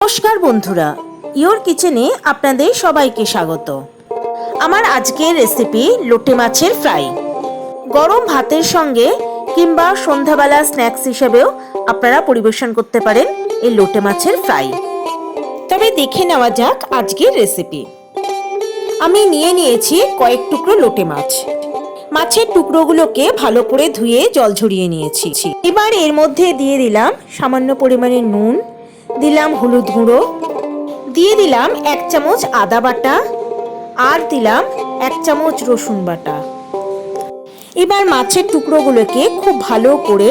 নমস্কার বন্ধুরা, ইওর কিচেনে আপনাদের সবাইকে স্বাগত। আমার আজকের রেসিপি লোটে মাছের ফ্রাই। গরম ভাতের সঙ্গে কিংবা সন্ধ্যাবেলা স্ন্যাক্স হিসেবেও আপনারা পরিবেশন করতে পারেন এই লোটে মাছের ফ্রাই। তবে দেখে নেওয়া যাক আজকের রেসিপি। আমি নিয়েছি কয়েক টুকরো লোটে মাছ। মাছের টুকরোগুলোকে ভালো করে ধুয়ে জল ঝরিয়ে নিয়েছি। এবার এর মধ্যে দিয়ে দিলাম সামান্য পরিমাণে নুন, দিলাম হলুদ গুঁড়ো, দিয়ে দিলাম 1 চামচ আদা বাটা, আর দিলাম 1 চামচ রসুন বাটা। এবার মাছের টুকরোগুলোকে খুব ভালো করে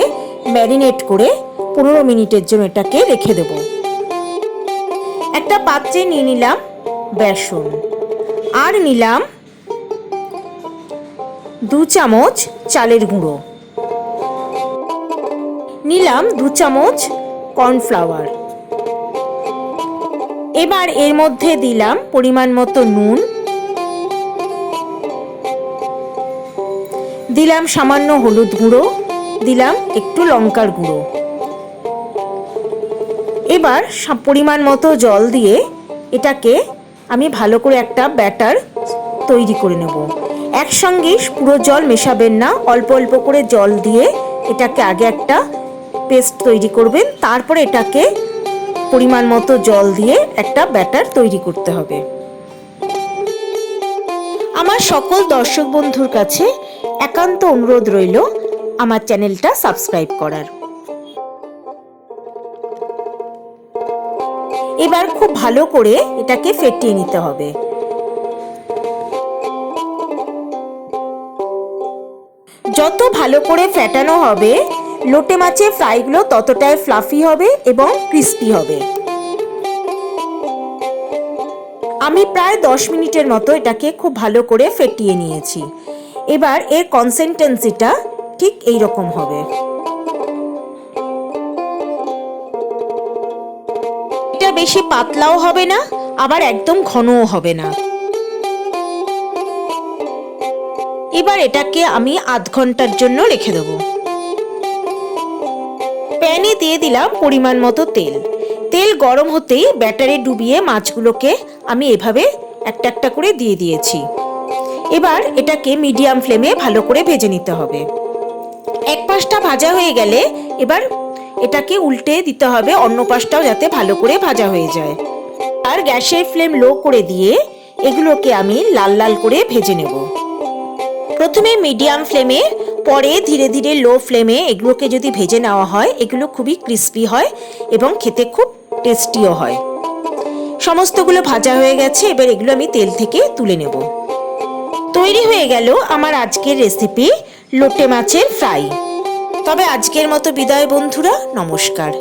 ম্যারিনেট করে 15 মিনিটের জন্য এটাকে রেখে দেব। একটা পাত্রে নিয়ে নিলাম বেসন, আর নিলাম 2 চামচ চালের গুঁড়ো, নিলাম 2 চামচ কর্নফ্লাওয়ার। এবার এর মধ্যে দিলাম পরিমাণ মতো নুন, দিলাম সামান্য হলুদ গুঁড়ো, দিলাম একটু লঙ্কার গুঁড়ো। এবার পরিমাণ মতো জল দিয়ে এটাকে আমি ভালো করে একটা ব্যাটার তৈরি করে নেব। একসঙ্গে পুরো জল মেশাবেন না, অল্প অল্প করে জল দিয়ে এটাকে আগে একটা পেস্ট তৈরি করবেন, তারপরে এটাকে পরিমাণ মতো জল দিয়ে একটা ব্যাটার তৈরি করতে হবে। আমার সকল দর্শক বন্ধুর কাছে একান্ত অনুরোধ রইল আমার চ্যানেলটা সাবস্ক্রাইব করার। এবার খুব ভালো করে এটাকে ফেটিয়ে নিতে হবে। যত ভালো করে ফেটানো হবে লোটে মাছের ফ্রাইগুলো ততটাই ফ্লাফি হবে এবং ক্রিস্পি হবে। আমি প্রায় 10 মিনিটের মতো এটাকে খুব ভালো করে ফেটিয়ে নিয়েছি। এবার এর কনসিস্টেন্সিটা ঠিক এই রকম হবে। এটা বেশি পাতলাও হবে না, আবার একদম ঘনও হবে না। এবার এটাকে আমি আধ ঘন্টার জন্য রেখে দেব। প্যানে দিয়ে দিলাম পরিমাণ মতো তেল। তেল গরম হতেই ব্যাটারে ডুবিয়ে মাছগুলোকে আমি এভাবে একটা একটা করে দিয়ে দিয়েছি। এবার এটাকে মিডিয়াম ফ্লেমে ভালো করে ভেজে নিতে হবে। এক পাশটা ভাজা হয়ে গেলে এবার এটাকে উল্টে দিতে হবে, অন্য পাশটাও যাতে ভালো করে ভাজা হয়ে যায়। আর গ্যাসের ফ্লেম লো করে দিয়ে এগুলোকে আমি লাল লাল করে ভেজে নেব। প্রথমে মিডিয়াম ফ্লেমে, পরে ধীরে ধীরে লো ফ্লেমে এগুলোকে যদি ভেজে নেওয়া হয় এগুলো খুবই ক্রিস্পি হয় এবং খেতে খুব টেস্টিও হয়। সমস্তগুলো ভাজা হয়ে গেছে, এবার এগুলো আমি তেল থেকে তুলে নেব। তৈরি হয়ে গেল আমার আজকের রেসিপি লোটে মাছের ফ্রাই। তবে আজকের মতো বিদায় বন্ধুরা, নমস্কার।